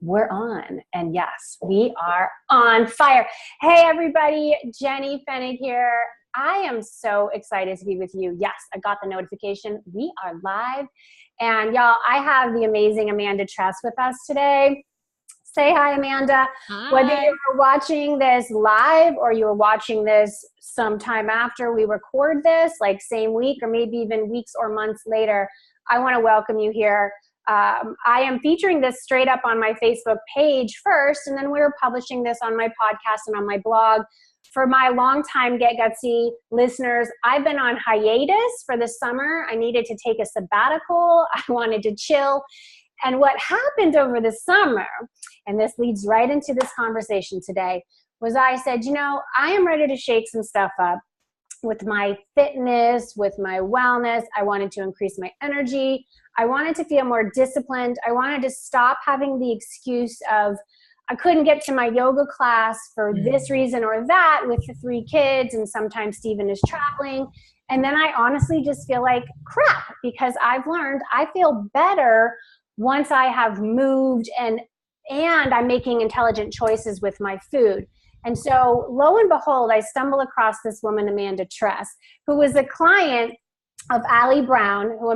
We're on. And yes, we are on fire. Hey, everybody. Jenny Fennig here. I am so excited to be with you. Yes, I got the notification. We are live. And y'all, I have the amazing Amanda Tress with us today. Say hi, Amanda. Hi. Whether you're watching this live or you're watching this sometime after we record this, like same week or maybe even weeks or months later, I want to welcome you here. I am featuring this straight up on my Facebook page first, and then we're publishing this on my podcast and on my blog. For my longtime Get Gutsy listeners, I've been on hiatus for the summer. I needed to take a sabbatical. I wanted to chill. And what happened over the summer, and this leads right into this conversation today, was I said, you know, I am ready to shake some stuff up with my fitness, with my wellness. I wanted to increase my energy. I wanted to feel more disciplined. I wanted to stop having the excuse of I couldn't get to my yoga class for this reason or that with the 3 kids, and sometimes Steven is traveling. And then I honestly just feel like crap because I've learned I feel better once I have moved and I'm making intelligent choices with my food. And so lo and behold, I stumble across this woman, Amanda Tress, who was a client of Allie Brown, who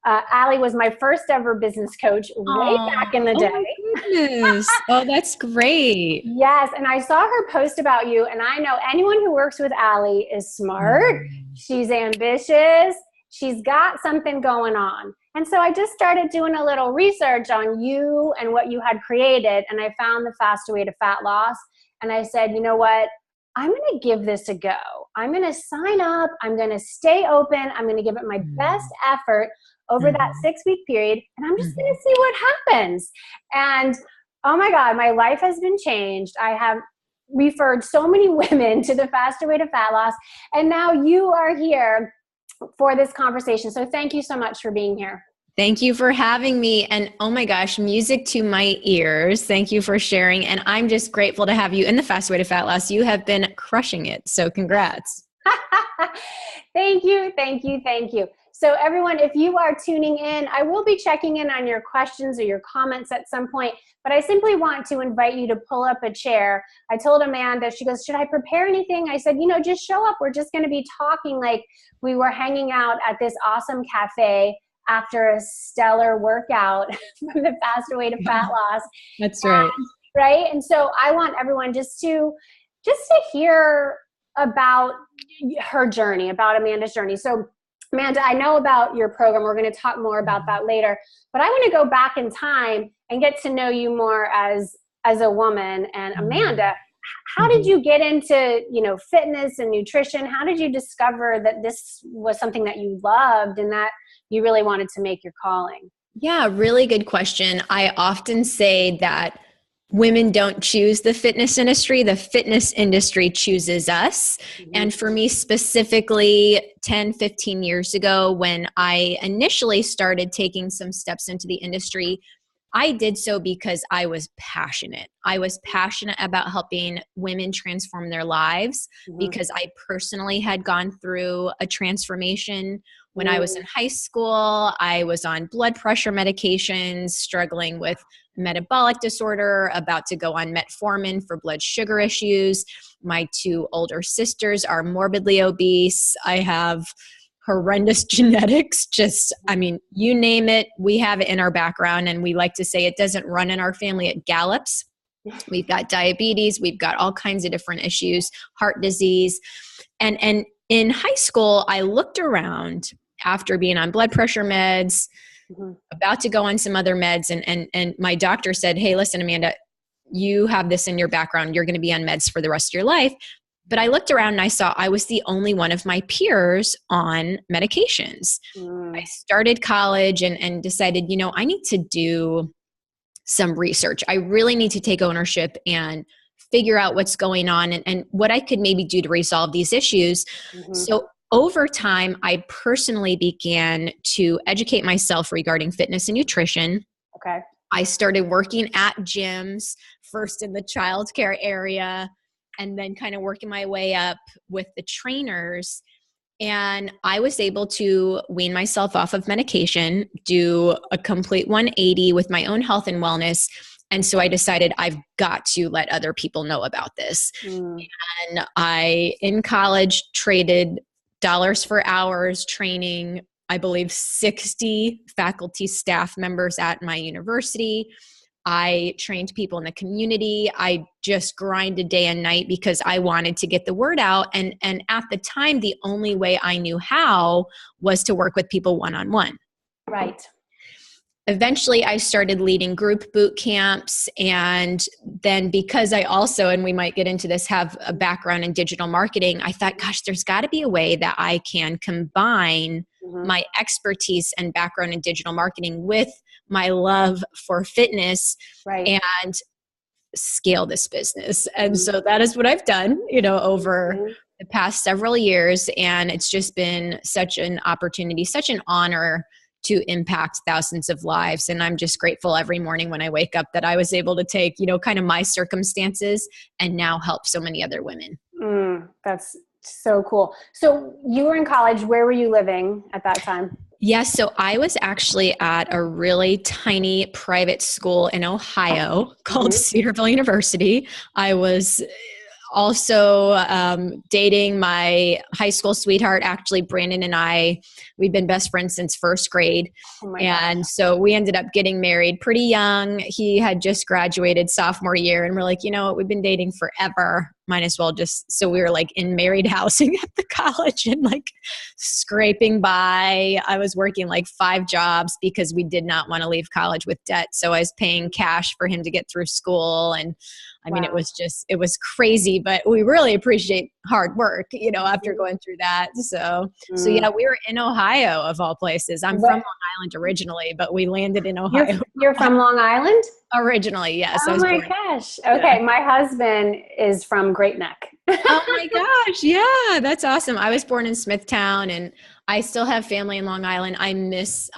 Allie was my first ever business coach way back in the day. Oh my goodness. Oh, that's great. Yes. And I saw her post about you, and I know anyone who works with Allie is smart. She's ambitious. She's got something going on. And so I just started doing a little research on you and what you had created. And I found the Faster Way to Fat Loss. And I said, you know what? I'm going to give this a go. I'm going to sign up. I'm going to stay open. I'm going to give it my best effort over that 6-week period. And I'm just going to see what happens. And oh my God, my life has been changed. I have referred so many women to the Faster Way to Fat Loss. And now you are here for this conversation. So thank you so much for being here. Thank you for having me. And oh my gosh, music to my ears. Thank you for sharing. And I'm just grateful to have you in the Fast Way to Fat Loss. You have been crushing it. So congrats. Thank you. Thank you. Thank you. So everyone, if you are tuning in, I will be checking in on your questions or your comments at some point, but I simply want to invite you to pull up a chair. I told Amanda, she goes, should I prepare anything? I said, you know, just show up. We're just going to be talking like we were hanging out at this awesome cafe after a stellar workout from the Faster Way to Fat Loss. That's right. Right. And so I want everyone just to hear about her journey, about Amanda's journey. So Amanda, I know about your program. We're going to talk more about that later, but I want to go back in time and get to know you more as a woman. And Amanda, how did you get into, you know, fitness and nutrition? How did you discover that this was something that you loved and that you really wanted to make your calling? Yeah, really good question. I often say that women don't choose the fitness industry. The fitness industry chooses us. And for me specifically, 10, 15 years ago, when I initially started taking some steps into the industry, I did so because I was passionate. I was passionate about helping women transform their lives because I personally had gone through a transformation. When I was in high school, I was on blood pressure medications, struggling with metabolic disorder, about to go on metformin for blood sugar issues. My 2 older sisters are morbidly obese. I have horrendous genetics. Just, I mean, you name it, we have it in our background. And we like to say it doesn't run in our family, it gallops. We've got diabetes. We've got all kinds of different issues, heart disease. And in high school, I looked around after being on blood pressure meds, about to go on some other meds. And my doctor said, hey, listen, Amanda, you have this in your background. You're going to be on meds for the rest of your life. But I looked around and I saw I was the only one of my peers on medications. I started college and decided, you know, I need to do some research. I really need to take ownership and figure out what's going on and what I could maybe do to resolve these issues. So over time, I personally began to educate myself regarding fitness and nutrition. Okay. I started working at gyms, first in the childcare area, and then kind of working my way up with the trainers. And I was able to wean myself off of medication, do a complete 180 with my own health and wellness. And so I decided I've got to let other people know about this. And I, in college, traded dollars for hours training, I believe, 60 faculty staff members at my university. I trained people in the community. I just grinded day and night because I wanted to get the word out. And at the time, the only way I knew how was to work with people one-on-one. Right. Eventually, I started leading group boot camps. And then because I also, and we might get into this, have a background in digital marketing, I thought, gosh, there's got to be a way that I can combine my expertise and background in digital marketing with my love for fitness and scale this business. And so that is what I've done, over the past several years. And it's just been such an opportunity, such an honor to impact thousands of lives. And I'm just grateful every morning when I wake up that I was able to take, kind of my circumstances and now help so many other women. That's so cool. So you were in college. Where were you living at that time? Yes. So I was actually at a really tiny private school in Ohio called Cedarville University. I was also dating my high school sweetheart. Actually, Brandon and I, we've been best friends since first grade. And so we ended up getting married pretty young. He had just graduated sophomore year and we're like, you know what, we've been dating forever. Might as well just, so we were like in married housing at the college and like scraping by. I was working like 5 jobs because we did not want to leave college with debt. So I was paying cash for him to get through school. And I mean, it was crazy, but we really appreciate hard work, after going through that. So yeah, we were in Ohio of all places. I'm from Long Island originally, but we landed in Ohio. You're from Long Island? Originally, yes. Oh my gosh. Okay. Yeah. My husband is from Great Neck. Oh my gosh. Yeah, that's awesome. I was born in Smithtown and I still have family in Long Island. I miss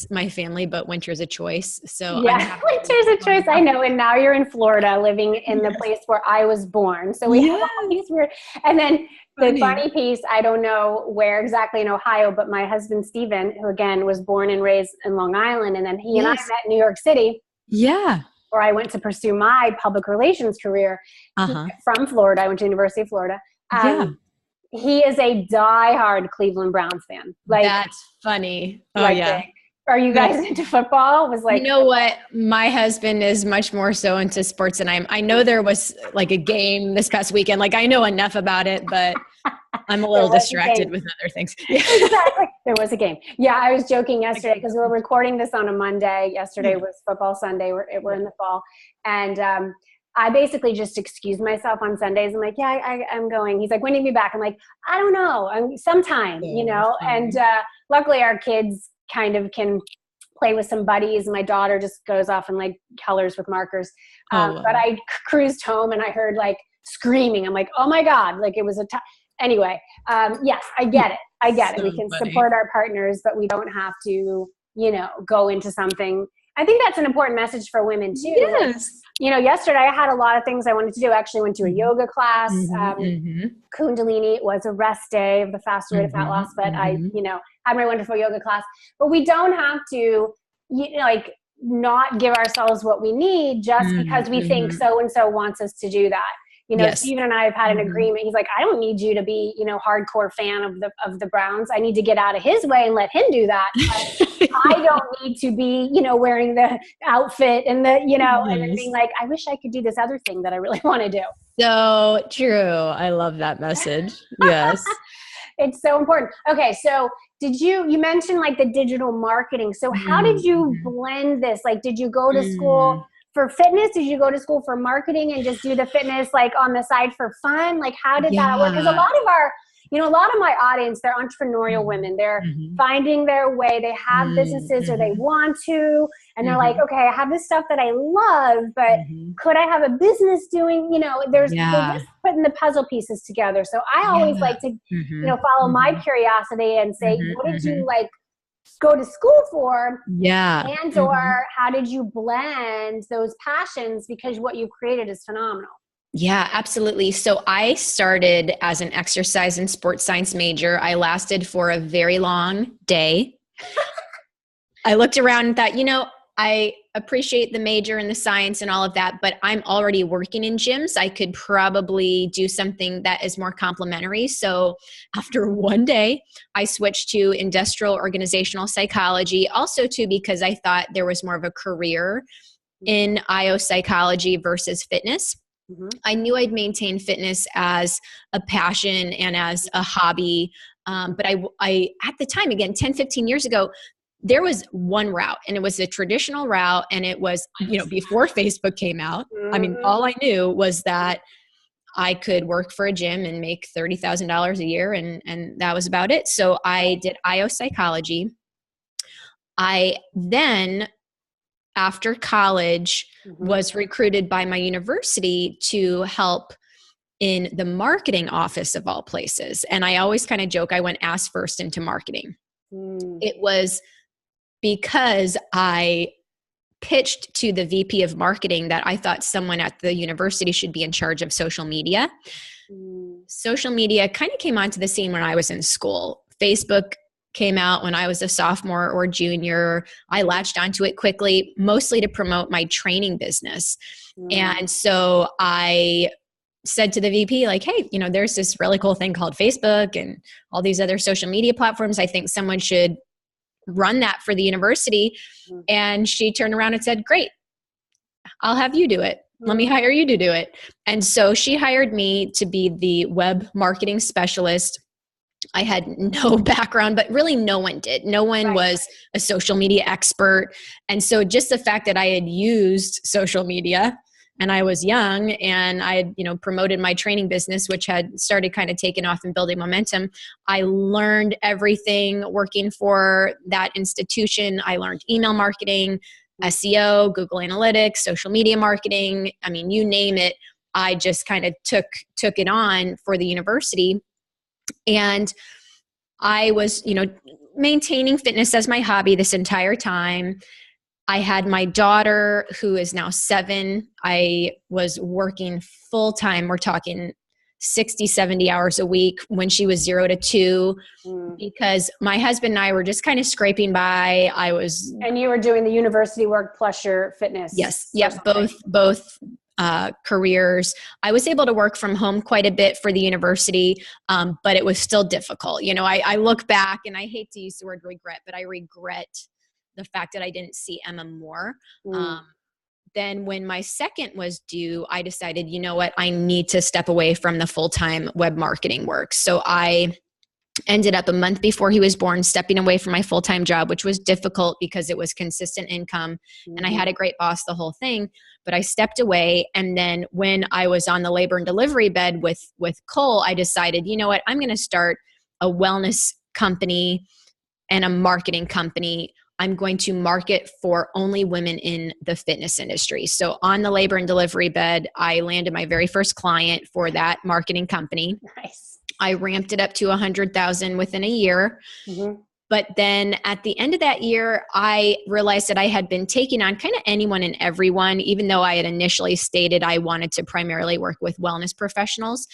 my family, but winter's a choice. So yeah, winter's a choice. I know. And now you're in Florida living in the place where I was born. So we have all these weird, and then the funny piece, I don't know where exactly in Ohio, but my husband, Steven, who again was born and raised in Long Island. And then he and I met in New York City. Yeah. Where I went to pursue my public relations career from Florida. I went to University of Florida. He is a diehard Cleveland Browns fan. Like, that's funny. Oh yeah. Are you guys into football? You know what? My husband is much more so into sports than I am. I know there was like a game this past weekend. Like I know enough about it, but I'm a little distracted with other things. Exactly. There was a game. Yeah, I was joking yesterday because we were recording this on a Monday. Yesterday was football Sunday. We're in the fall. And I basically just excused myself on Sundays. I'm like, yeah, I'm going. He's like, when are you be back? I'm like, I don't know. Sometime, And luckily our kids kind of can play with some buddies. My daughter just goes off and like colors with markers. But I cruised home and I heard like screaming. I'm like, oh my God. Like it was anyway. Yes, I get it. So we can support our partners, but we don't have to, go into something. I think that's an important message for women too. Yes. Yesterday I had a lot of things I wanted to do. I actually went to a yoga class. Kundalini was a rest day of the fast way to fat loss, but I, had my wonderful yoga class. But we don't have to, not give ourselves what we need just because we think so-and-so wants us to do that. Steven and I have had an agreement. He's like, I don't need you to be, hardcore fan of the Browns. I need to get out of his way and let him do that. I don't need to be, wearing the outfit and the, and then being like, I wish I could do this other thing that I really want to do. So true. I love that message. Yes. It's so important. Okay. So you mentioned like the digital marketing. So how did you blend this? Like, did you go to school for fitness? Did you go to school for marketing and just do the fitness like on the side for fun? Like how did that work? Because a lot of my audience, they're entrepreneurial women. They're finding their way. They have businesses or they want to, and they're like, okay, I have this stuff that I love, but could I have a business doing, they're just putting the puzzle pieces together. So I always like to, follow my curiosity and say, what did you like go to school for? And or how did you blend those passions? Because what you created is phenomenal. Yeah, absolutely. So I started as an exercise and sports science major. I lasted for a very long day. I looked around and thought, I appreciate the major and the science and all of that, but I'm already working in gyms. I could probably do something that is more complementary. So after one day, I switched to industrial organizational psychology, also too, because I thought there was more of a career in IO psychology versus fitness. I knew I'd maintain fitness as a passion and as a hobby. But I, at the time, again, 10, 15 years ago, there was one route, and it was a traditional route. And it was, before Facebook came out. I mean, all I knew was that I could work for a gym and make $30,000 a year. And that was about it. So I did IO psychology. I then, after college, was recruited by my university to help in the marketing office of all places. And I always kind of joke, I went ass first into marketing. It was because I pitched to the VP of marketing that I thought someone at the university should be in charge of social media. Social media kind of came onto the scene when I was in school. Facebook came out when I was a sophomore or junior. I latched onto it quickly, mostly to promote my training business. And so I said to the VP, like, hey, there's this really cool thing called Facebook and all these other social media platforms. I think someone should run that for the university. And she turned around and said, great, I'll have you do it. Let me hire you to do it. And so she hired me to be the web marketing specialist. I had no background, but really no one did. No one was a social media expert. And so just the fact that I had used social media and I was young and I had, promoted my training business, which had started kind of taking off and building momentum. I learned everything working for that institution. I learned email marketing, SEO, Google Analytics, social media marketing. I mean, you name it. I just kind of took it on for the university. And I was, maintaining fitness as my hobby this entire time. I had my daughter, who is now 7. I was working full time. We're talking 60, 70 hours a week when she was 0 to 2, because my husband and I were just kind of scraping by. And you were doing the university work plus your fitness. Yes. Yep. Both careers. I was able to work from home quite a bit for the university, but it was still difficult. I look back and I hate to use the word regret, but I regret the fact that I didn't see Emma more. Then when my second was due, I decided, you know what, I need to step away from the full-time web marketing work. So I ended up a month before he was born stepping away from my full-time job, which was difficult because it was consistent income and I had a great boss, the whole thing. But I stepped away. And then when I was on the labor and delivery bed with Cole, I decided, you know what, I'm going to start a wellness company and a marketing company. I'm going to market for only women in the fitness industry. So on the labor and delivery bed, I landed my very first client for that marketing company. Nice. I ramped it up to 100,000 within a year. But then at the end of that year, I realized that I had been taking on kind of anyone and everyone, even though I had initially stated I wanted to primarily work with wellness professionals.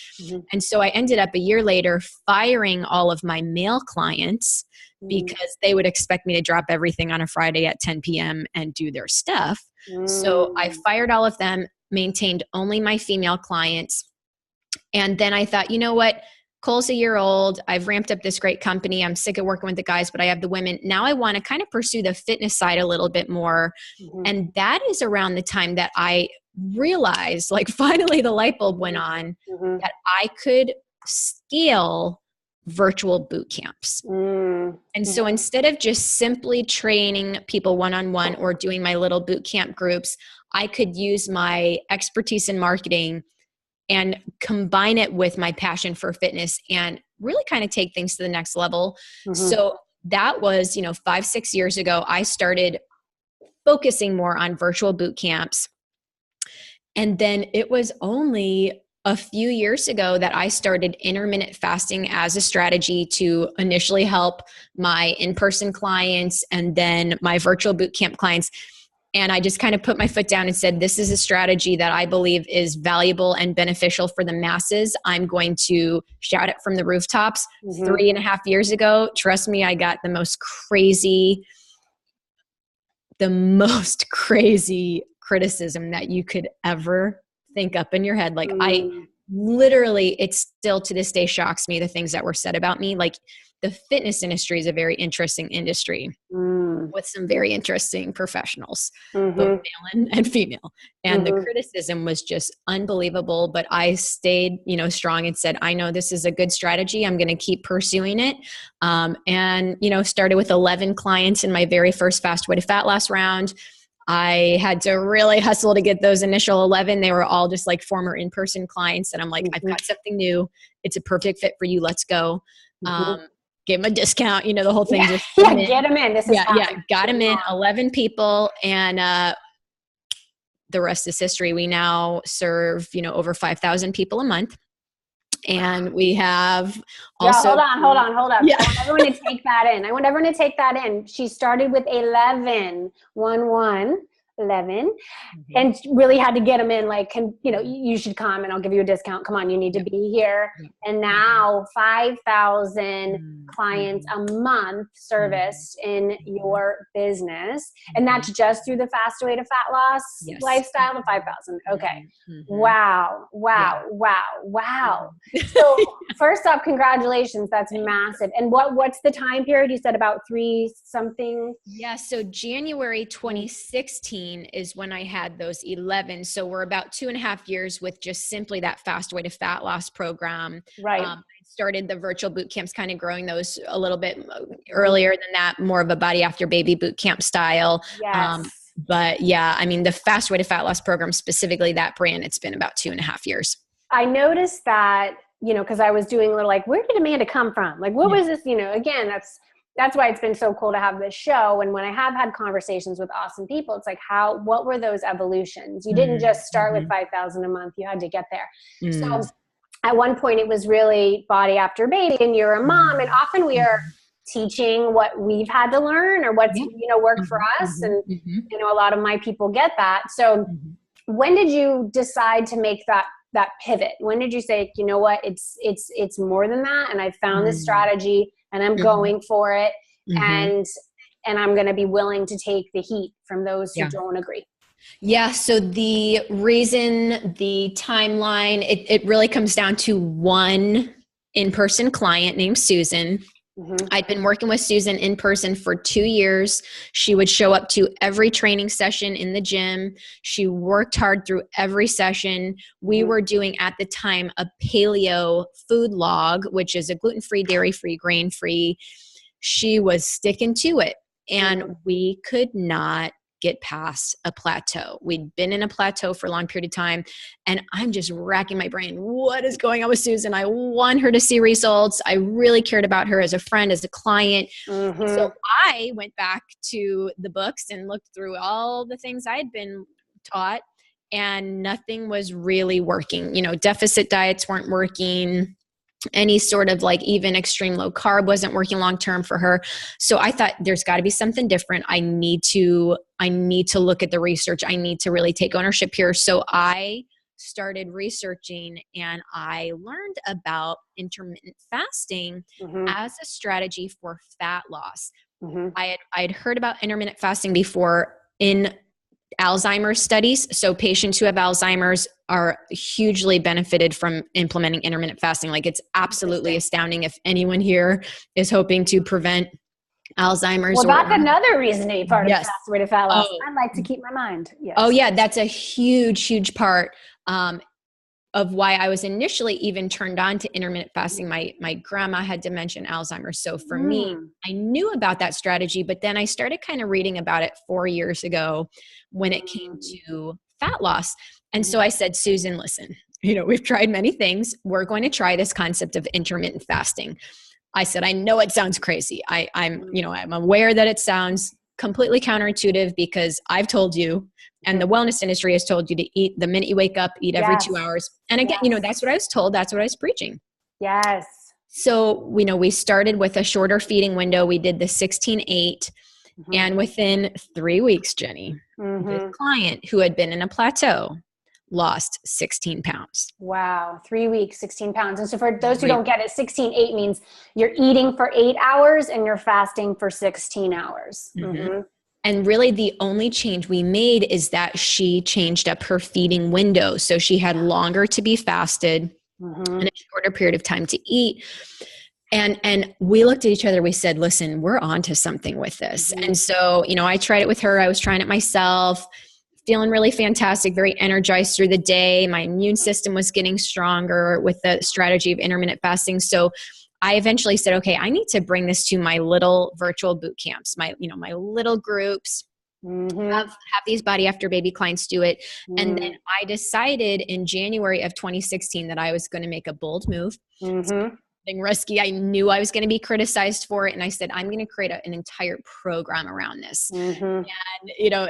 And so I ended up a year later firing all of my male clients because they would expect me to drop everything on a Friday at 10 p.m. and do their stuff. So I fired all of them, maintained only my female clients. And then I thought, you know what? Cole's a year old. I've ramped up this great company. I'm sick of working with the guys, but I have the women. Now I want to kind of pursue the fitness side a little bit more. And that is around the time that I realized, like, finally the light bulb went on, that I could scale virtual boot camps. And so instead of just simply training people one-on-one or doing my little boot camp groups, I could use my expertise in marketing and combine it with my passion for fitness and really kind of take things to the next level. So that was, 5-6 years ago, I started focusing more on virtual boot camps. And then it was only a few years ago that I started intermittent fasting as a strategy to initially help my in-person clients and then my virtual boot camp clients. And I just kind of put my foot down and said, this is a strategy that I believe is valuable and beneficial for the masses. I'm going to shout it from the rooftops. 3.5 years ago, trust me, I got the most crazy criticism that you could ever think up in your head. Like I literally, it still to this day shocks me, the things that were said about me. Like the fitness industry is a very interesting industry with some very interesting professionals, both male and female. And the criticism was just unbelievable, but I stayed, strong and said, I know this is a good strategy. I'm going to keep pursuing it. And started with 11 clients in my very first Fast Way to Fat Loss round. I had to really hustle to get those initial 11. They were all just like former in-person clients. And I'm like, I've got something new. It's a perfect fit for you. Let's go. Give them a discount, the whole thing. Yeah, just get them in. This is got them in. 11 people. And the rest is history. We now serve, over 5,000 people a month. And we have also— hold on. Yeah. I want everyone to take that in. She started with 11, 11, and really had to get them in. Like, you should come and I'll give you a discount. Come on, you need to be here. And now 5,000 clients a month serviced in your business. And that's just through the Fast Way to Fat Loss lifestyle of 5,000. Okay. Wow. So first off, congratulations. That's massive. And what's the time period? You said about 3 something. Yeah. So January 2016 is when I had those 11. So we're about 2.5 years with just simply that Fast Way to Fat Loss program. Right. I started the virtual boot camps, kind of growing those a little bit earlier than that, more of a body after baby boot camp style. Yes. But yeah, I mean, the Fast Way to Fat Loss program, specifically that brand, it's been about 2.5 years. I noticed that, because I was doing a little like, where did Amanda come from? Like, what was this? Again, that's why it's been so cool to have this show. And when I have had conversations with awesome people, it's like, what were those evolutions? You didn't just start with 5,000 a month. You had to get there. So at one point it was really body after baby and you're a mom. And often we are teaching what we've had to learn or what's, worked for us. And, a lot of my people get that. So when did you decide to make that pivot? When did you say, you know what, it's more than that. And I found this strategy and I'm going for it. And I'm going to be willing to take the heat from those who don't agree. Yeah. So the reason, the timeline, it really comes down to one in-person client named Susan. I'd been working with Susan in person for 2 years. She would show up to every training session in the gym. She worked hard through every session. We were doing at the time a paleo food log, which is a gluten-free, dairy-free, grain-free. She was sticking to it and we could not get past a plateau. We'd been in a plateau for a long period of time and I'm just racking my brain. What is going on with Susan? I want her to see results. I really cared about her as a friend, as a client. So I went back to the books and looked through all the things I'd been taught and nothing was really working. Deficit diets weren't working. Any sort of like even extreme low carb wasn't working long-term for her. So I thought there's got to be something different. I need to look at the research. I need to really take ownership here. So I started researching and I learned about intermittent fasting as a strategy for fat loss. I had heard about intermittent fasting before in Alzheimer's studies. So patients who have Alzheimer's are hugely benefited from implementing intermittent fasting. Like it's absolutely astounding if anyone here is hoping to prevent Alzheimer's. Well, that's another reason to be part of the Fast Way to Fat Loss. Oh. I like to keep my mind. Yes. Oh yeah. That's a huge part of why I was initially even turned on to intermittent fasting. My grandma had dementia and Alzheimer's. So for me, I knew about that strategy, but then I started kind of reading about it 4 years ago when it came to fat loss. And so I said, Susan, listen, we've tried many things. We're going to try this concept of intermittent fasting. I said, I know it sounds crazy. I'm aware that it sounds completely counterintuitive because I've told you, and the wellness industry has told you to eat the minute you wake up, eat every 2 hours. And again, that's what I was told. That's what I was preaching. Yes. So, we started with a shorter feeding window. We did the 16-8 And within 3 weeks, Jenny, this client who had been in a plateau lost 16 pounds. Wow. 3 weeks, 16 pounds. And so for those who don't get it, 16-8 means you're eating for 8 hours and you're fasting for 16 hours. And really the only change we made is that she changed up her feeding window. So she had longer to be fasted and a shorter period of time to eat. And we looked at each other, we said, listen, we're onto something with this. And so, you know, I tried it with her. I was trying it myself, feeling really fantastic, very energized through the day. My immune system was getting stronger with the strategy of intermittent fasting. So I eventually said, okay, I need to bring this to my little virtual boot camps, my little groups, have these body after baby clients do it. And then I decided in January of 2016 that I was going to make a bold move. Something risky. I knew I was going to be criticized for it. And I said, I'm going to create an entire program around this. And, you know,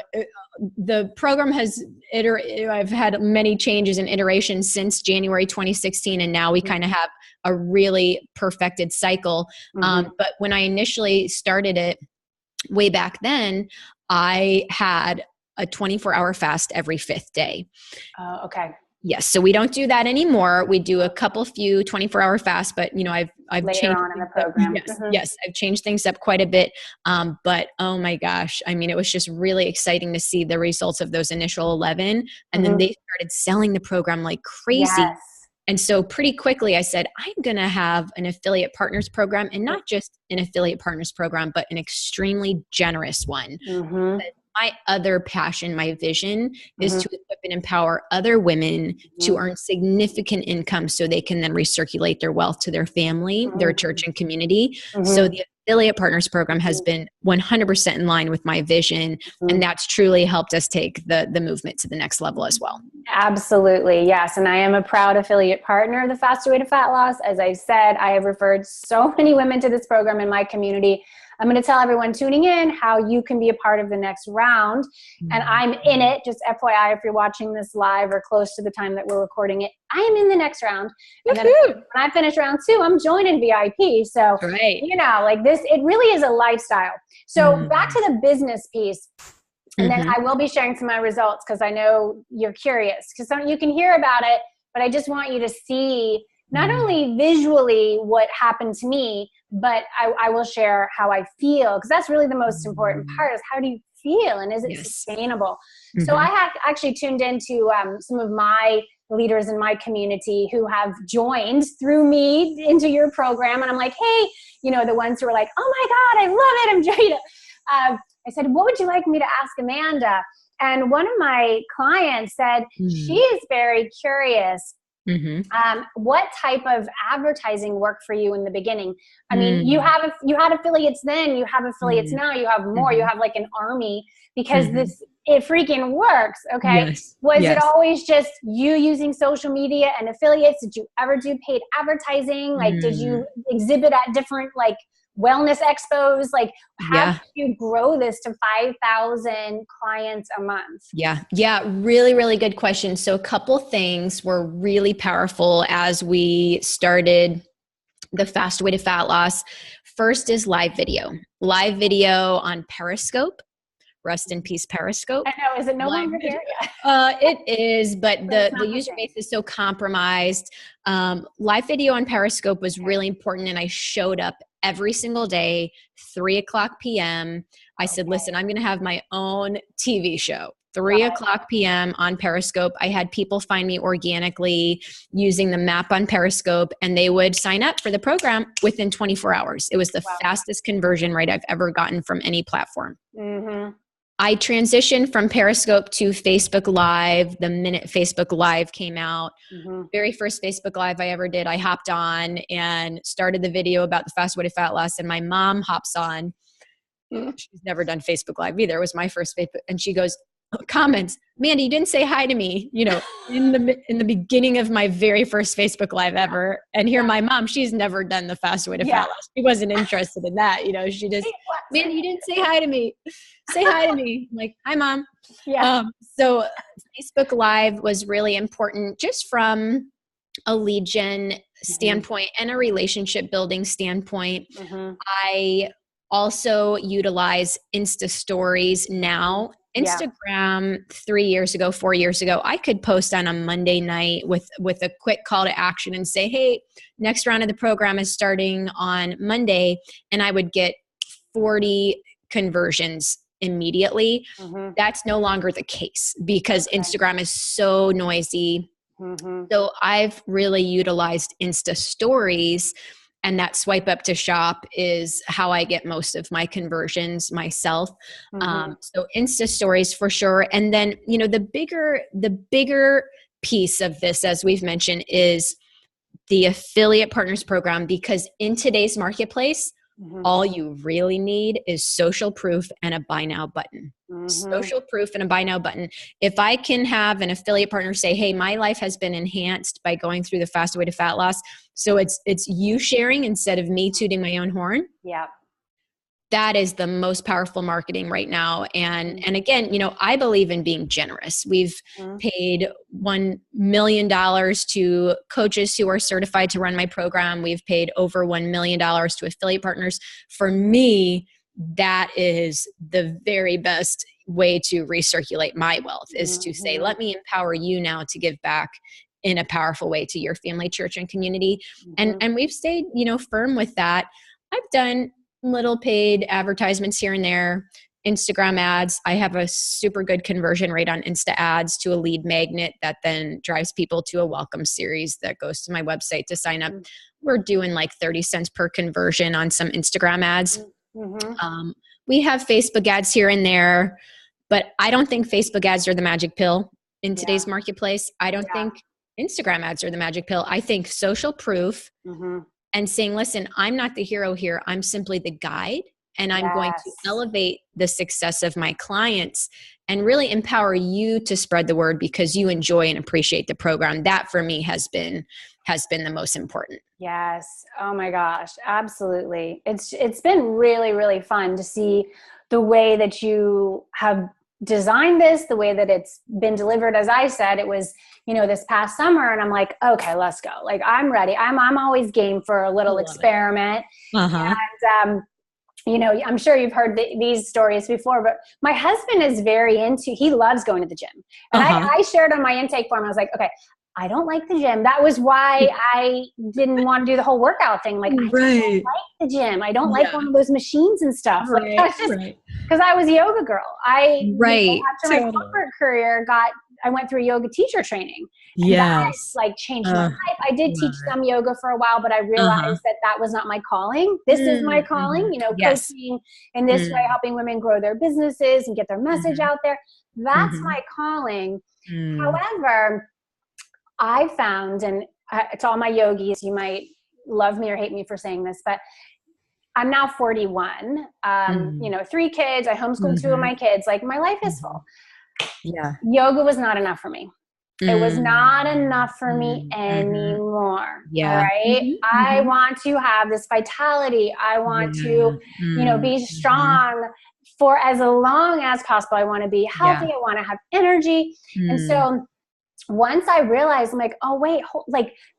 the program has I've had many changes and iterations since January 2016. And now we kind of have a really perfected cycle. But when I initially started it way back then, I had a 24-hour fast every 5th day. Okay. Yes. So we don't do that anymore. We do a few 24-hour fasts, but you know, I've Later changed on in the program. Yes, I've changed things up quite a bit. But oh my gosh, I mean, it was just really exciting to see the results of those initial 11. And then they started selling the program like crazy. And so pretty quickly I said, I'm going to have an affiliate partners program, and not just an affiliate partners program, but an extremely generous one. My other passion, my vision is to equip and empower other women to earn significant income so they can then recirculate their wealth to their family, their church and community. So the affiliate partners program has been 100% in line with my vision. And that's truly helped us take the movement to the next level as well. Absolutely. Yes. And I am a proud affiliate partner of the Faster Way to Fat Loss. As I said, I have referred so many women to this program in my community. I'm going to tell everyone tuning in how you can be a part of the next round. And I'm in it, just FYI, if you're watching this live or close to the time that we're recording it, I am in the next round. And then when I finish round 2, I'm joining VIP. So, you know, like this, it really is a lifestyle. So back to the business piece. And then I will be sharing some of my results because I know you're curious, because you can hear about it, but I just want you to see not only visually what happened to me, but I will share how I feel, because that's really the most important part, is how do you feel and is it sustainable? So I have actually tuned into some of my leaders in my community who have joined through me into your program. And I'm like, hey, you know, the ones who are like, oh my God, I love it. I'm trying to, I said, what would you like me to ask Amanda? And one of my clients said, she is very curious. What type of advertising worked for you in the beginning? I mean, you had affiliates then, you have affiliates now, you have more, you have like an army, because it freaking works. Okay. Was it always just you using social media and affiliates? Did you ever do paid advertising? Like, did you exhibit at different like wellness expos? Like, how did you grow this to 5,000 clients a month? Yeah. Really, really good question. So a couple things were really powerful as we started the Fast Way to Fat Loss. First is live video on Periscope. Rest in peace, Periscope. I know. Is it no longer here? It is, but the user base is so compromised. Live video on Periscope was really important, and I showed up every single day, 3:00 p.m. I said, listen, I'm going to have my own TV show. 3:00 p.m. on Periscope. I had people find me organically using the map on Periscope, and they would sign up for the program within 24 hours. It was the fastest conversion rate I've ever gotten from any platform. I transitioned from Periscope to Facebook Live the minute Facebook Live came out. Very first Facebook Live I ever did, I hopped on and started the video about the Fast Way to Fat Loss, and my mom hops on. She's never done Facebook Live either. It was my first Facebook, and she goes, comments, Mandy, you didn't say hi to me, you know, in the beginning of my very first Facebook Live ever. And here my mom, she's never done the Fast Way to Fat Loss. She wasn't interested in that, you know. She just, Mandy, you didn't say hi to me. Say hi to me. I'm like, hi, Mom. So Facebook Live was really important just from a lead gen standpoint and a relationship building standpoint. I also utilize Insta Stories now. Instagram 3 years ago, 4 years ago, I could post on a Monday night with a quick call to action and say, hey, next round of the program is starting on Monday. And I would get 40 conversions immediately. That's no longer the case because Instagram is so noisy. So I've really utilized Insta Stories, and that swipe up to shop is how I get most of my conversions myself. So Insta Stories for sure. And then, the bigger piece of this, as we've mentioned, is the affiliate partners program, because in today's marketplace, all you really need is social proof and a buy now button. Social proof and a buy now button. If I can have an affiliate partner say, hey, my life has been enhanced by going through the Fast Way to Fat Loss. So it's you sharing instead of me tooting my own horn. Yeah. That is the most powerful marketing right now. And again, I believe in being generous. We've paid $1 million to coaches who are certified to run my program. We've paid over $1 million to affiliate partners. For me, that is the very best way to recirculate my wealth, is to say, let me empower you now to give back in a powerful way to your family, church, and community. And we've stayed, firm with that. I've done little paid advertisements here and there, Instagram ads. I have a super good conversion rate on Insta ads to a lead magnet that then drives people to a welcome series that goes to my website to sign up. We're doing like 30 cents per conversion on some Instagram ads. We have Facebook ads here and there, but I don't think Facebook ads are the magic pill in today's marketplace. I don't think Instagram ads are the magic pill. I think social proof and saying, listen, I'm not the hero here. I'm simply the guide, and I'm going to elevate the success of my clients and really empower you to spread the word because you enjoy and appreciate the program. That for me has been the most important. Yes. Oh my gosh. Absolutely. It's been really, really fun to see the way that you have designed this, the way that it's been delivered. As I said, it was, this past summer, and I'm like, okay, let's go. Like, I'm ready. I'm always game for a little experiment. And, I'm sure you've heard these stories before, but my husband is he loves going to the gym. And I shared on my intake form, I was like, okay, I don't like the gym. That was why I didn't want to do the whole workout thing. Like, I don't like the gym. I don't like one of those machines and stuff. Like, that's just because I was a yoga girl. After my corporate career, I went through yoga teacher training. And that changed my life. I did teach some yoga for a while, but I realized that was not my calling. This is my calling, coaching in this way, helping women grow their businesses and get their message out there. That's my calling. However, I found, and to all my yogis, you might love me or hate me for saying this, but I'm now 41, 3 kids. I homeschooled 2 of my kids. Like, my life is full. Yoga was not enough for me. It was not enough for me anymore. All right. I want to have this vitality. I want to, be strong for as long as possible. I want to be healthy. I want to have energy. And so once I realized, I'm like, oh, wait,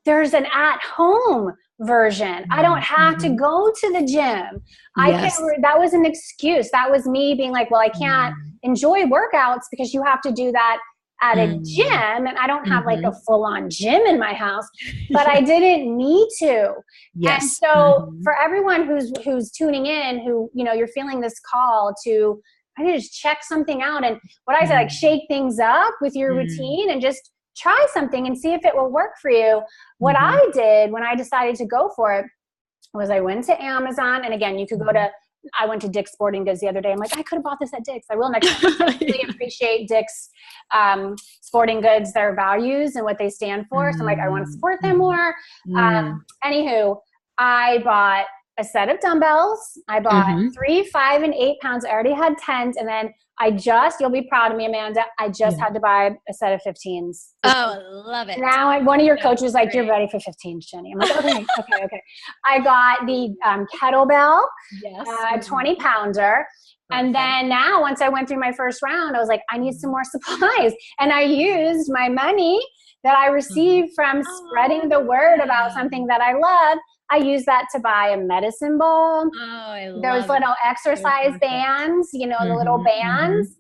there's an at-home version. I don't have to go to the gym. That was an excuse. That was me being like, well, I can't enjoy workouts because you have to do that at a gym, and I don't have like a full-on gym in my house, but I didn't need to. And so for everyone who's tuning in, who, you're feeling this call to, I need to just check something out. And what I said, like, shake things up with your routine and just try something and see if it will work for you. What I did when I decided to go for it was I went to Amazon, and again, you could go to, I went to Dick's Sporting Goods the other day. I'm like, I could have bought this at Dick's. I will next time. I really appreciate Dick's Sporting Goods, their values and what they stand for. So I'm like, I want to support them more. Anywho, I bought a set of dumbbells. I bought 3, 5, and 8 pounds. I already had 10s. And then you'll be proud of me, Amanda, I just had to buy a set of 15s. Oh, I love it. Now one of your coaches was like, you're ready for 15s, Jenny. I'm like, okay. I got the kettlebell, 20 pounder. And then now, once I went through my first round, I was like, I need some more supplies. And I used my money that I received from spreading the word about something that I love. I use that to buy a medicine ball, Oh, I those love it. little So exercise perfect. bands, you know, the little Mm-hmm. bands.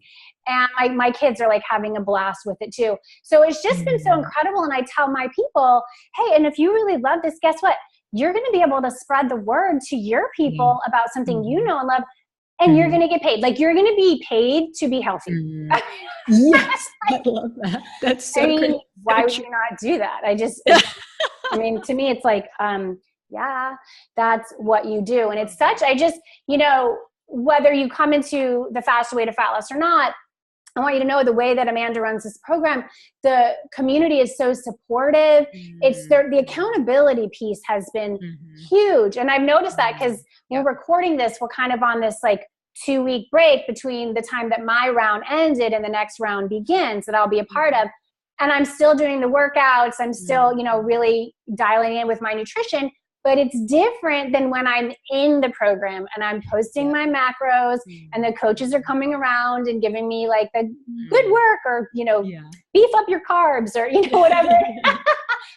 And my kids are like having a blast with it too. So it's just been so incredible. And I tell my people, hey, and if you really love this, guess what? You're going to be able to spread the word to your people about something you know and love, and you're going to get paid. Like, you're going to be paid to be healthy. Yes, I love that. That's so I mean, great. why So would true. you not do that? I mean, to me, it's like, yeah, that's what you do. And it's such, you know, whether you come into the Fast Way to Fat Loss or not, I want you to know the way that Amanda runs this program, the community is so supportive. It's the accountability piece has been huge. And I've noticed that because when we're recording this, we're kind of on this like 2-week break between the time that my round ended and the next round begins that I'll be a part of. And I'm still doing the workouts. I'm still, you know, really dialing in with my nutrition. But it's different than when I'm in the program and I'm posting my macros and the coaches are coming around and giving me like the good work or, you know, beef up your carbs or, you know, whatever. I'm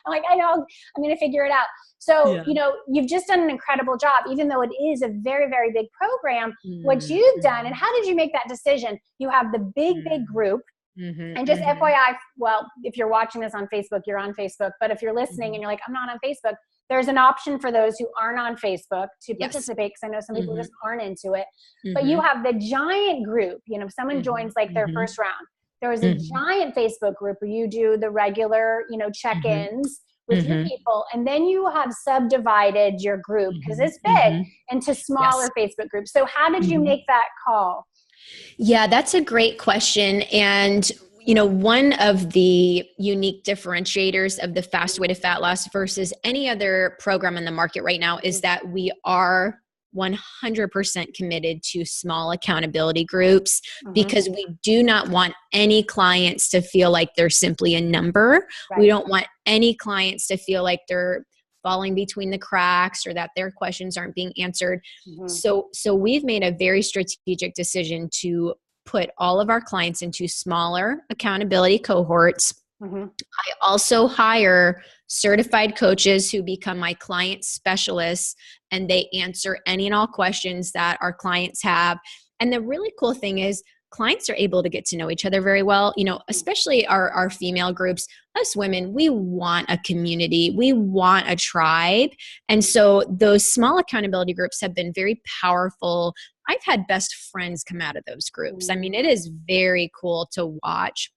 like, I know, I'm going to figure it out. So, you know, you've just done an incredible job, even though it is a very, very big program, what you've done. And how did you make that decision? You have the big group. And just FYI, well, if you're watching this on Facebook, you're on Facebook. But if you're listening and you're like, I'm not on Facebook, there's an option for those who aren't on Facebook to participate, because I know some people just aren't into it. But you have the giant group. You know, if someone joins like their first round, there is a giant Facebook group where you do the regular, you know, check-ins with your people. And then you have subdivided your group, because it's big, into smaller Facebook groups. So how did you make that call? Yeah, that's a great question. And, you know, one of the unique differentiators of the Fast Way to Fat Loss versus any other program in the market right now is that we are 100% committed to small accountability groups, because we do not want any clients to feel like they're simply a number. We don't want any clients to feel like they're falling between the cracks or that their questions aren't being answered. So we've made a very strategic decision to put all of our clients into smaller accountability cohorts. I also hire certified coaches who become my client specialists, and they answer any and all questions that our clients have. And the really cool thing is clients are able to get to know each other very well, you know, especially our female groups. Us women, we want a community, we want a tribe. And so those small accountability groups have been very powerful. I've had best friends come out of those groups. I mean, it is very cool to watch.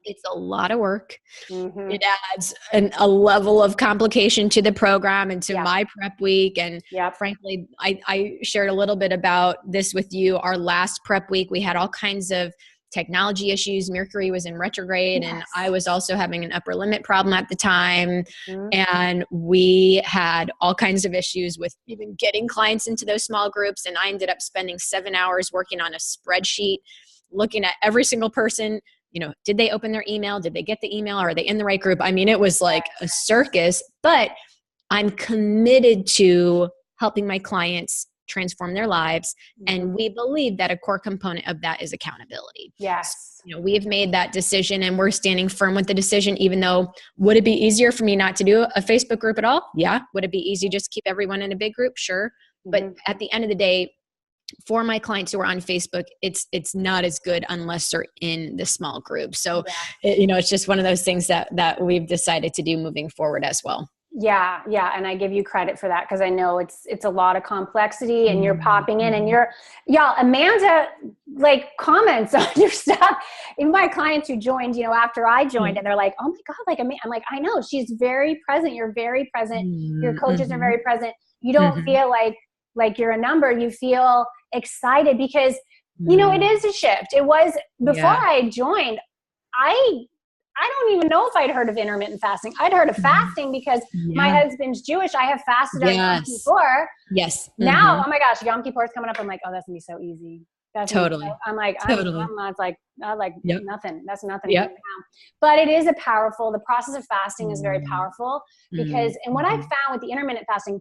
It's a lot of work. It adds a level of complication to the program and to my prep week. And frankly, I shared a little bit about this with you. Our last prep week, we had all kinds of technology issues. Mercury was in retrograde, and I was also having an upper limit problem at the time. And we had all kinds of issues with even getting clients into those small groups. And I ended up spending 7 hours working on a spreadsheet, looking at every single person. You know, did they open their email? Did they get the email? Are they in the right group? I mean, it was like a circus, but I'm committed to helping my clients transform their lives. And we believe that a core component of that is accountability. Yes. You know, we have made that decision and we're standing firm with the decision, even though, would it be easier for me not to do a Facebook group at all? Yeah. Would it be easy just to keep everyone in a big group? Sure. But at the end of the day, for my clients who are on Facebook, it's not as good unless they're in the small group. So, you know, it's just one of those things that we've decided to do moving forward as well. Yeah. And I give you credit for that, because I know it's a lot of complexity, and you're popping in and Amanda like comments on your stuff. Even my clients who joined, you know, after I joined, and they're like, oh my God, like I'm like, I know, she's very present. You're very present. Your coaches are very present. You don't feel like you're a number. You feel excited because, you know, it is a shift. It was before I joined, I don't even know if I'd heard of intermittent fasting. I'd heard of fasting because my husband's Jewish. I have fasted on Yom Kippur. Now, oh my gosh, Yom Kippur is coming up. I'm like, oh, that's gonna be so easy. That's totally. I'm like, it's like nothing. That's nothing. But it is the process of fasting is very powerful because, and what I found with the intermittent fasting,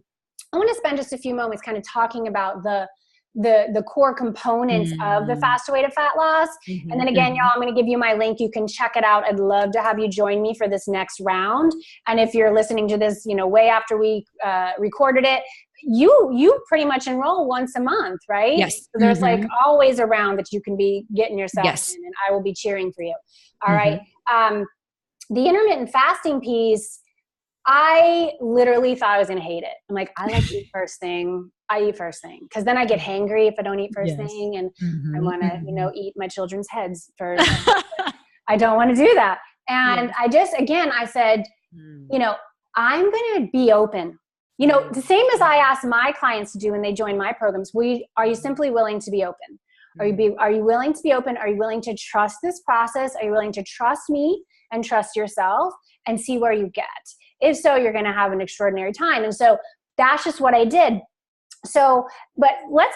I want to spend just a few moments kind of talking about the the core components of the fast way to fat loss. And then again, y'all, I'm going to give you my link. You can check it out. I'd love to have you join me for this next round. And if you're listening to this, way after we recorded it, you pretty much enroll once a month, right? Yes. So there's like always a round that you can be getting yourself Yes. in, and I will be cheering for you. All right. The intermittent fasting piece, I literally thought I was going to hate it. I'm like, I like to eat first thing. I eat first thing because then I get hangry if I don't eat first thing, and I want to, eat my children's heads first. I don't want to do that. And I said, I'm going to be open. The same as I ask my clients to do when they join my programs. Are you simply willing to be open? Are you willing to be open? Are you willing to trust this process? Are you willing to trust me and trust yourself and see where you get? If so, you're going to have an extraordinary time. And so that's just what I did. So, but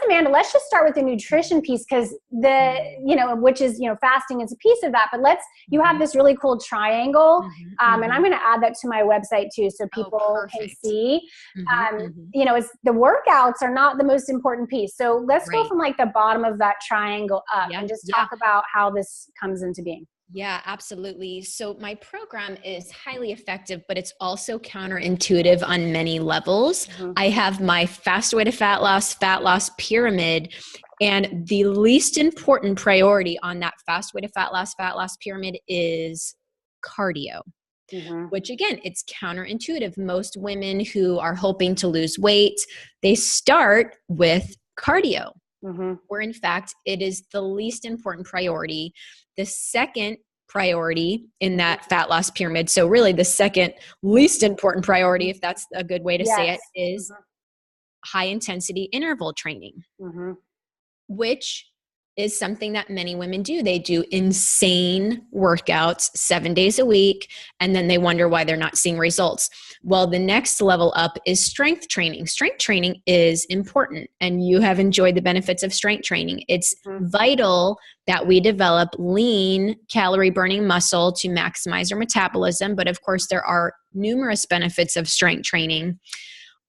Amanda, let's just start with the nutrition piece, because which is, fasting is a piece of that, but you have this really cool triangle. And I'm going to add that to my website too, so people can see, it's the workouts are not the most important piece. So let's go from like the bottom of that triangle up and just talk about how this comes into being. Yeah, absolutely. So my program is highly effective, but it's also counterintuitive on many levels. I have my fast way to fat loss pyramid, and the least important priority on that fast way to fat loss pyramid is cardio. Which again, it's counterintuitive. Most women who are hoping to lose weight, they start with cardio. Where in fact, it is the least important priority. The second priority in that fat loss pyramid, so really the second least important priority, if that's a good way to say it, is high intensity interval training, which is something that many women do. They do insane workouts 7 days a week, and then they wonder why they're not seeing results. Well, the next level up is strength training. Strength training is important, and you have enjoyed the benefits of strength training. It's vital that we develop lean, calorie-burning muscle to maximize our metabolism, but of course, there are numerous benefits of strength training.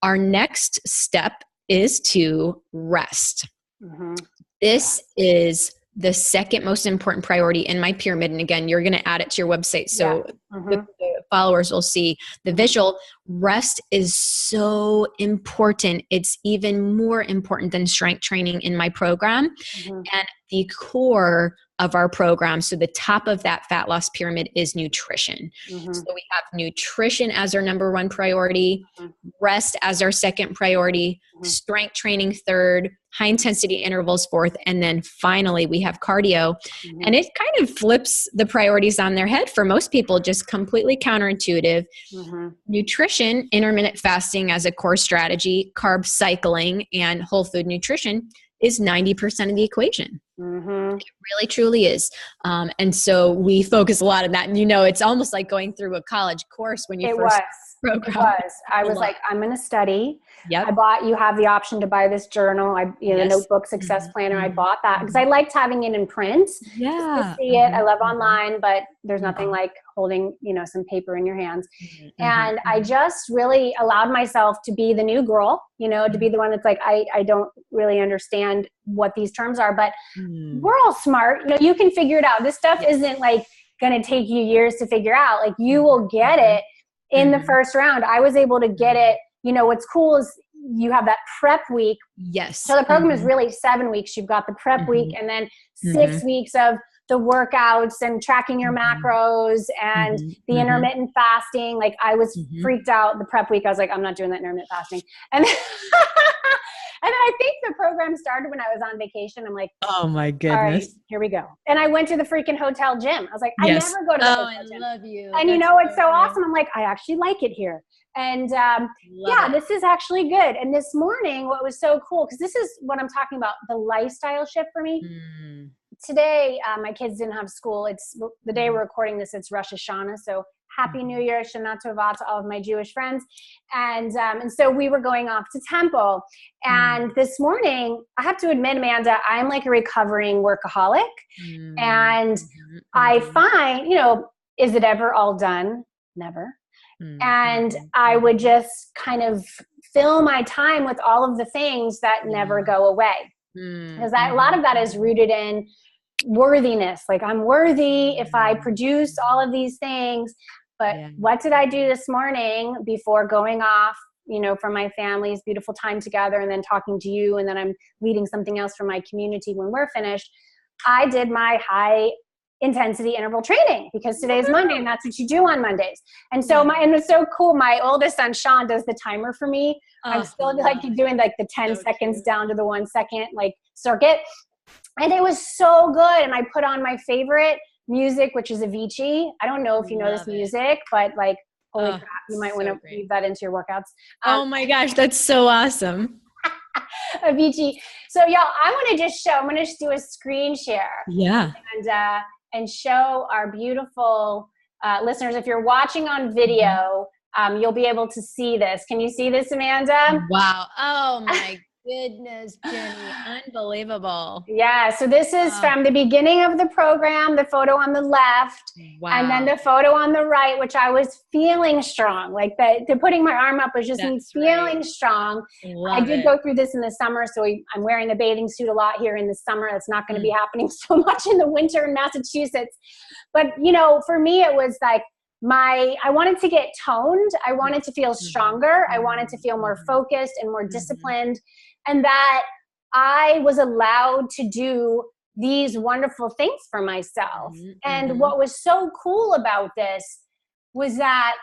Our next step is to rest. This is the second most important priority in my pyramid. And again, you're going to add it to your website so the followers will see the visual. Rest is so important. It's even more important than strength training in my program. And the core of our program, so the top of that fat loss pyramid, is nutrition. So we have nutrition as our number one priority, rest as our second priority, strength training third, high intensity intervals fourth, and then finally we have cardio. And it kind of flips the priorities on their head for most people, just completely counterintuitive. Nutrition, intermittent fasting as a core strategy, carb cycling, and whole food nutrition is 90% of the equation. It really, truly is. And so we focus a lot on that. And it's almost like going through a college course when you first program. It was. I was like, I'm going to study. You have the option to buy this journal. The notebook success planner. I bought that because I liked having it in print. Just to see it. I love online, but there's nothing like holding, some paper in your hands. And I just really allowed myself to be the new girl, to be the one that's like, I don't really understand what these terms are, but we're all smart. You can figure it out. This stuff isn't like going to take you years to figure out. Like you will get it in the first round. I was able to get it. What's cool is you have that prep week. Yes. So the program is really 7 weeks. You've got the prep week and then 6 weeks of the workouts and tracking your macros and the intermittent fasting. Like I was freaked out the prep week. I was like, I'm not doing that intermittent fasting. And then, and then I think the program started when I was on vacation. I'm like, oh my goodness. All right, here we go. And I went to the freaking hotel gym. I was like, I never go to the hotel gym. I love you. And it's so awesome. I'm like, I actually like it here. And this is actually good. And this morning, what was so cool, because this is what I'm talking about, the lifestyle shift for me. Today, my kids didn't have school. It's the day we're recording this, it's Rosh Hashanah. So Happy New Year, Shana Tova to all of my Jewish friends. And so we were going off to temple. And this morning, I have to admit, Amanda, I'm like a recovering workaholic. And I find, is it ever all done? Never. And I would just kind of fill my time with all of the things that never go away. Because a lot of that is rooted in worthiness. Like, I'm worthy if I produce all of these things. But what did I do this morning before going off, for my family's beautiful time together, and then talking to you, and then I'm leading something else for my community when we're finished? I did my high intensity interval training, because today's Monday and that's what you do on Mondays. And so and it's so cool. My oldest son, Sean, does the timer for me. I'm still doing like the 10 seconds down to the 1 second, like circuit. And it was so good. And I put on my favorite music, which is Avicii. I don't know if you know this music, but like, holy crap, you might want to weave that into your workouts. Oh my gosh, that's so awesome. Avicii. So y'all, I'm going to do a screen share. Yeah. And show our beautiful listeners. If you're watching on video, you'll be able to see this. Can you see this, Amanda? Wow. Oh my goodness, Jenny. Unbelievable. Yeah. So this is from the beginning of the program, the photo on the left, and then the photo on the right, which I was feeling strong. Like the putting my arm up was just me feeling strong. I did go through this in the summer. So I'm wearing a bathing suit a lot here in the summer. That's not going to be happening so much in the winter in Massachusetts. But, for me, it was like, I wanted to get toned. I wanted to feel stronger. I wanted to feel more focused and more disciplined, and that I was allowed to do these wonderful things for myself. And what was so cool about this was that,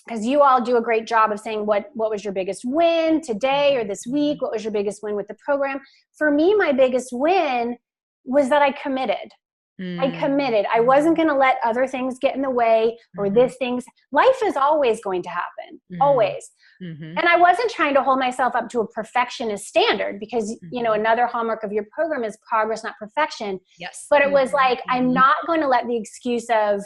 because you all do a great job of saying what was your biggest win today or this week, what was your biggest win with the program? For me, my biggest win was that I committed. I committed. I wasn't going to let other things get in the way, or life is always going to happen, always. And I wasn't trying to hold myself up to a perfectionist standard, because, another hallmark of your program is progress, not perfection. Yes. But it was like, I'm not going to let the excuse of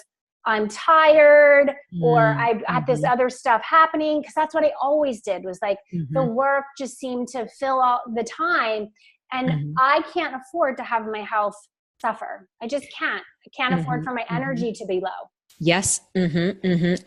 I'm tired or I've got this other stuff happening, because that's what I always did, was like the work just seemed to fill all the time. And I can't afford to have my health suffer. I just can't. I can't afford for my energy to be low. Yes.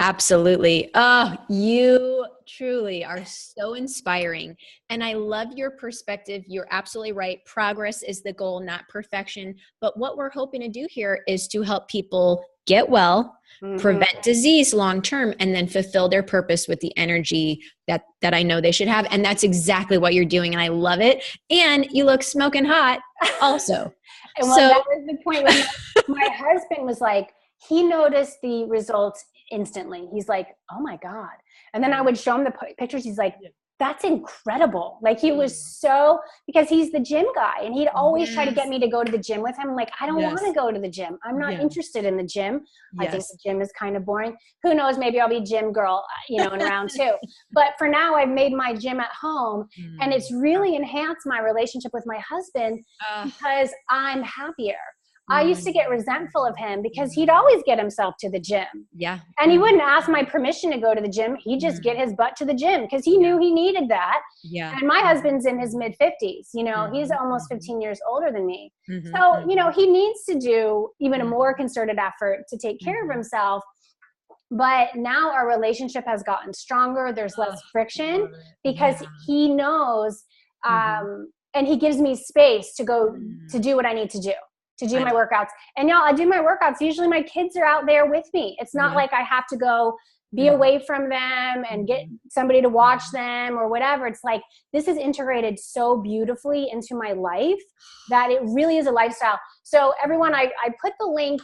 Absolutely. Oh, you truly are so inspiring. And I love your perspective. You're absolutely right. Progress is the goal, not perfection. But what we're hoping to do here is to help people get well, prevent disease long-term, and then fulfill their purpose with the energy that I know they should have. And that's exactly what you're doing. And I love it. And you look smoking hot also. And that was the point when my husband was like, he noticed the results instantly. He's like, oh my God. And then I would show him the pictures. He's like, that's incredible. Like, he was because he's the gym guy, and he'd always try to get me to go to the gym with him. I'm like, I don't want to go to the gym. I'm not interested in the gym. I think the gym is kind of boring. Who knows? Maybe I'll be gym girl, in round 2. But for now, I've made my gym at home, and it's really enhanced my relationship with my husband because I'm happier. I used to get resentful of him because he'd always get himself to the gym. Yeah. And he wouldn't ask my permission to go to the gym. He'd just get his butt to the gym because he knew he needed that. Yeah. And my husband's in his mid-50s. He's almost 15 years older than me. So, he needs to do even a more concerted effort to take care of himself. But now our relationship has gotten stronger. There's less friction because he knows, and he gives me space to go to do what I need to do my workouts. And y'all, I do my workouts. Usually my kids are out there with me. It's not like I have to go be away from them and get somebody to watch them or whatever. It's like, this is integrated so beautifully into my life that it really is a lifestyle. So everyone, I put the link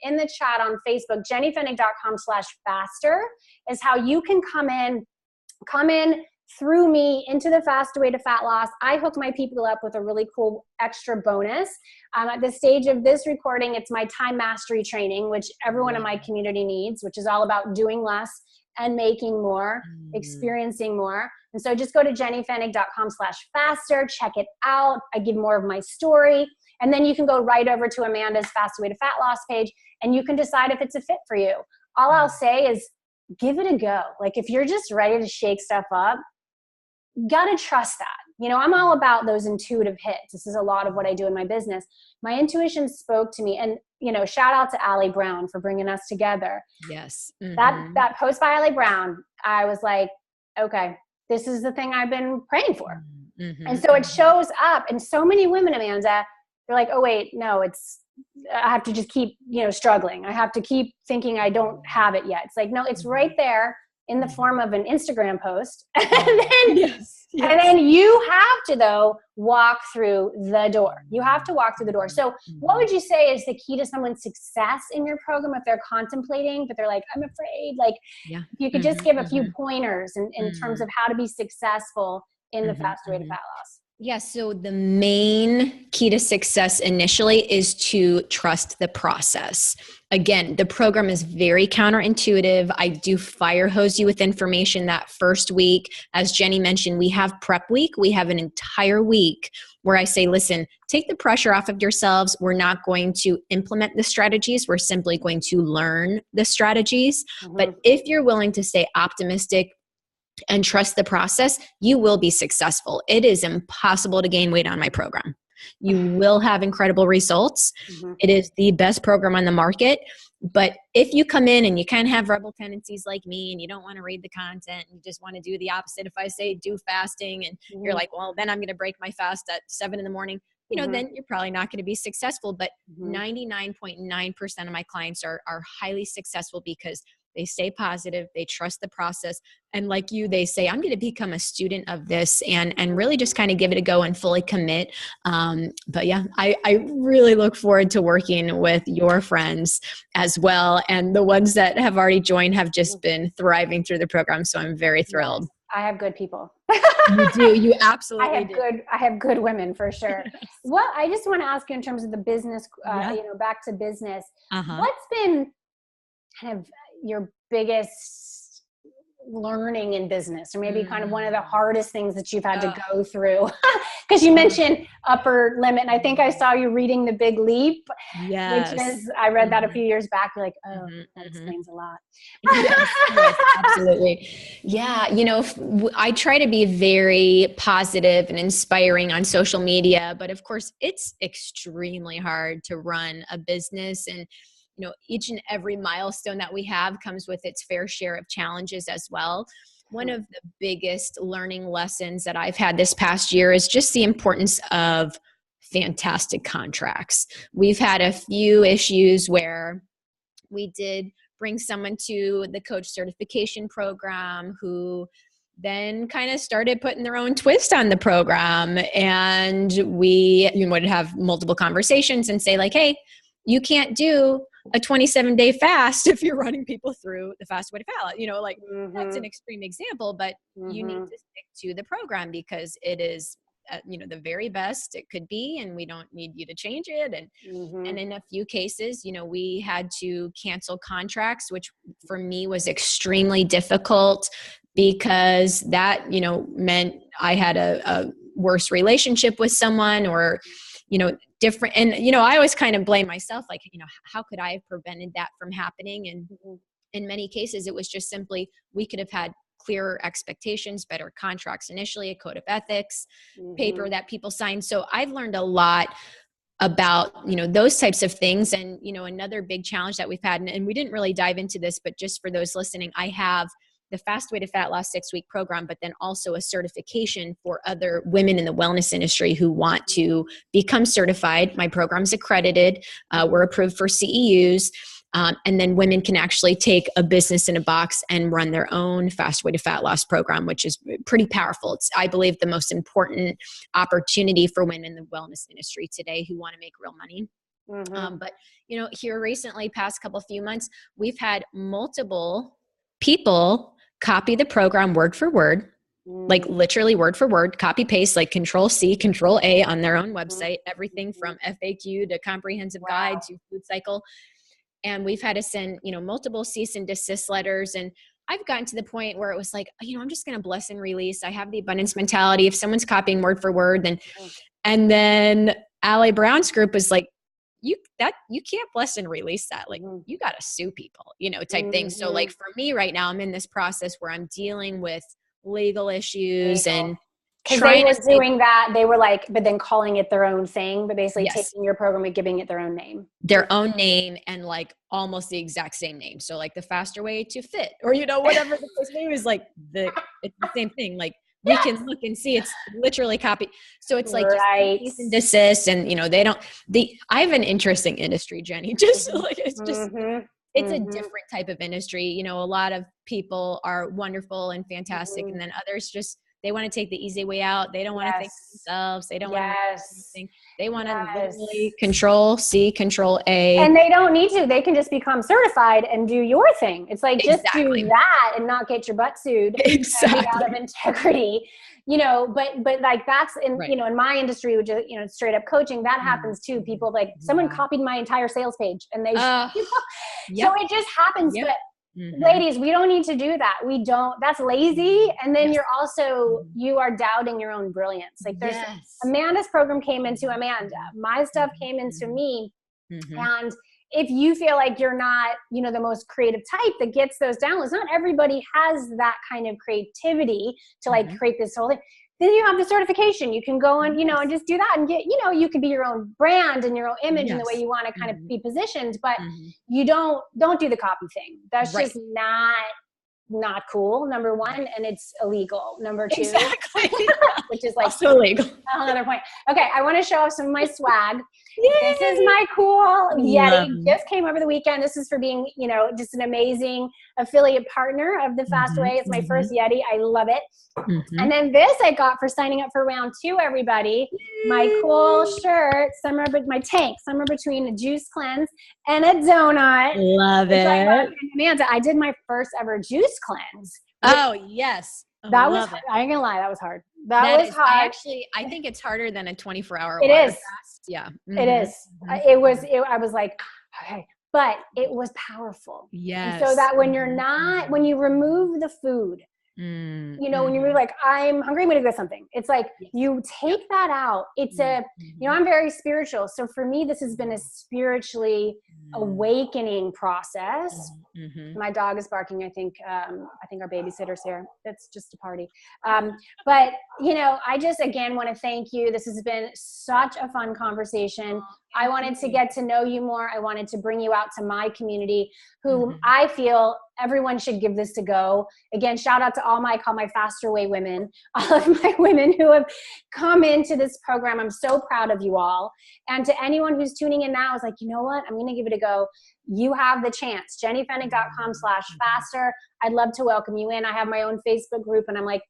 in the chat on Facebook. jennyfennig.com/faster is how you can come in through me into the Faster Way to Fat Loss. I hook my people up with a really cool extra bonus. At the stage of this recording, it's my time mastery training, which everyone in my community needs, which is all about doing less and making more, experiencing more. And so just go to jennyfennig.com/faster, check it out. I give more of my story. And then you can go right over to Amanda's Faster Way to Fat Loss page, and you can decide if it's a fit for you. All I'll say is give it a go. Like, if you're just ready to shake stuff up, gotta trust that. I'm all about those intuitive hits. This is a lot of what I do in my business. My intuition spoke to me, and shout out to Allie Brown for bringing us together. Yes. That post by Allie Brown, I was like, okay, this is the thing I've been praying for. And so it shows up, and so many women, Amanda, they're like, oh wait, no, I have to just keep, struggling. I have to keep thinking I don't have it yet. It's like, no, it's right there in the form of an Instagram post. And then you have to, though, walk through the door. You have to walk through the door. So what would you say is the key to someone's success in your program if they're contemplating, but they're like, I'm afraid, like, if you could just give a few pointers in terms of how to be successful in the fast way to fat loss? Yeah. So the main key to success initially is to trust the process. Again, the program is very counterintuitive. I do fire hose you with information that first week. As Jenny mentioned, we have prep week. We have an entire week where I say, listen, take the pressure off of yourselves. We're not going to implement the strategies. We're simply going to learn the strategies. But if you're willing to stay optimistic and trust the process, you will be successful. It is impossible to gain weight on my program. You will have incredible results. It is the best program on the market. But if you come in and you kind of have rebel tendencies like me and you don't want to read the content, and you just want to do the opposite. If I say do fasting and you're like, well, then I'm going to break my fast at 7 a.m, then you're probably not going to be successful. But 99.9% of my clients are highly successful because they stay positive, they trust the process. And like you, they say, I'm going to become a student of this and really just kind of give it a go and fully commit. But yeah, I really look forward to working with your friends as well. And the ones that have already joined have just been thriving through the program. So I'm very thrilled. Yes, I have good people. You do. You absolutely do. I have good women for sure. Well, I just want to ask you in terms of the business, back to business, what's been kind of your biggest learning in business, or maybe kind of one of the hardest things that you've had to go through? Because you mentioned upper limit, and I think I saw you reading The Big Leap, which is, I read that a few years back. You're like, oh, that explains a lot. Yes, absolutely. Yeah. I try to be very positive and inspiring on social media, but of course it's extremely hard to run a business, and each and every milestone that we have comes with its fair share of challenges as well. One of the biggest learning lessons that I've had this past year is just the importance of fantastic contracts. We've had a few issues where we did bring someone to the coach certification program who then kind of started putting their own twist on the program. And we would have multiple conversations and say like, hey, you can't do a 27-day fast if you're running people through the fast way to fat loss. That's an extreme example, but you need to stick to the program because it is, the very best it could be, and we don't need you to change it. And in a few cases, we had to cancel contracts, which for me was extremely difficult because that, meant I had a worse relationship with someone or, different. And, I always kind of blame myself, like, how could I have prevented that from happening? And in many cases, it was just simply, we could have had clearer expectations, better contracts initially, a code of ethics, paper that people sign. So I've learned a lot about, those types of things. And, another big challenge that we've had, and we didn't really dive into this, but just for those listening, I have the Fast Way to Fat Loss 6-week program, but then also a certification for other women in the wellness industry who want to become certified. My program's accredited. We're approved for CEUs. And then women can actually take a business in a box and run their own Fast Way to Fat Loss program, which is pretty powerful. It's, I believe, the most important opportunity for women in the wellness industry today who want to make real money. But, here recently, past few months, we've had multiple people copy the program word for word, like literally word for word, copy paste, like Control C, Control A on their own website, everything from FAQ to comprehensive guide to food cycle. And we've had to send, multiple cease and desist letters. And I've gotten to the point where it was like, I'm just going to bless and release. I have the abundance mentality. If someone's copying word for word, and then Allie Brown's group was like, you can't bless and release that. Like you got to sue people, type thing. So like for me right now, I'm in this process where I'm dealing with legal issues and because they were doing that. They were like, but then calling it their own thing, but basically taking your program and giving it their own name, and like almost the exact same name. So like the Faster Way to Fit, or, whatever the case may be, is like it's the same thing. Like we can look and see it's literally copy. So it's like Right. cease and desist, and I have an interesting industry, Jenny. Just like it's a different type of industry. A lot of people are wonderful and fantastic, and then others just they want to take the easy way out. They don't want to think for themselves. They don't want to think. They want to literally control C, control A. And they don't need to. They can just become certified and do your thing. It's like, just do that and not get your butt sued. Exactly. Out of integrity. But like that's in, in my industry, which is, straight up coaching, that happens too. People like someone copied my entire sales page and they, so it just happens. Yep. But ladies, we don't need to do that. We don't, that's lazy. And then you're also, you are doubting your own brilliance. Like there's Amanda's program came into Amanda. My stuff came into me. And if you feel like you're not, the most creative type that gets those downloads, not everybody has that kind of creativity to like create this whole thing. Then you have the certification. You can go and, and just do that and get, you could be your own brand and your own image and the way you want to kind of be positioned, but you don't do the copy thing. That's just not cool, number one, and it's illegal, number two. Exactly. Which is like also illegal. Another point. Okay, I want to show off some of my swag. Yay! This is my cool Yeti. Just came over the weekend. This is for being, just an amazing affiliate partner of the Fast Way. It's my first Yeti. I love it. And then this I got for signing up for round 2, everybody. My cool shirt, my tank, somewhere between a juice cleanse and a donut. Love it. Amanda, I did my first ever juice cleanse. Oh, yes. That was, I ain't gonna lie, that was hard. That was hard. I think it's harder than a 24-hour It water is. fast. Yeah. It is. I was like, okay, but it was powerful. Yes. And so that when you remove the food, when you're like, I'm hungry, I'm going to go something. It's like, you take that out. It's I'm very spiritual. So for me, this has been a spiritually awakening process. My dog is barking. I think our babysitter's here. It's just a party. But I just, again, want to thank you. This has been such a fun conversation. I wanted to get to know you more. I wanted to bring you out to my community, who I feel everyone should give this to go. Again, shout out to all my Faster Way women, all of my women who have come into this program. I'm so proud of you all. And to anyone who's tuning in now is like, you know what? I'm going to give it a go. You have the chance. JennyFennick.com/faster. I'd love to welcome you in. I have my own Facebook group, and I'm like,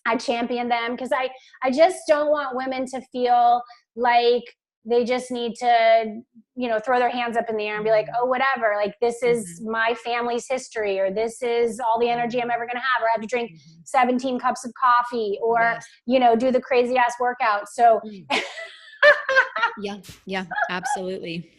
I champion them because I just don't want women to feel like they just need to, throw their hands up in the air and be like, oh, whatever. Like, this is my family's history, or this is all the energy I'm ever going to have, or I have to drink 17 cups of coffee, or, do the crazy ass workout. So yeah, absolutely.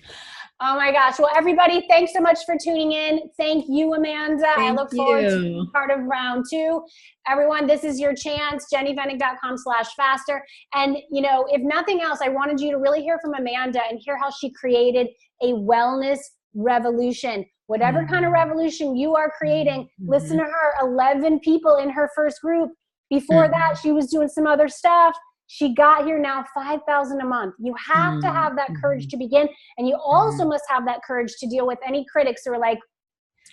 Oh my gosh. Well, everybody, thanks so much for tuning in. Thank you, Amanda. I look forward to being part of round 2. Everyone, this is your chance. JennyFennick.com/faster. And, if nothing else, I wanted you to really hear from Amanda and hear how she created a wellness revolution. Whatever kind of revolution you are creating, listen to her. 11 people in her first group. Before that, she was doing some other stuff. She got here now, 5,000 a month. You have to have that courage to begin. And you also must have that courage to deal with any critics who are like,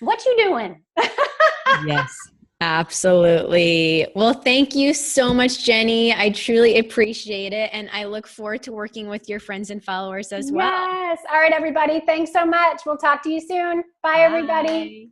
what you doing? Yes, absolutely. Well, thank you so much, Jenny. I truly appreciate it. And I look forward to working with your friends and followers as well. Yes. All right, everybody. Thanks so much. We'll talk to you soon. Bye. Everybody.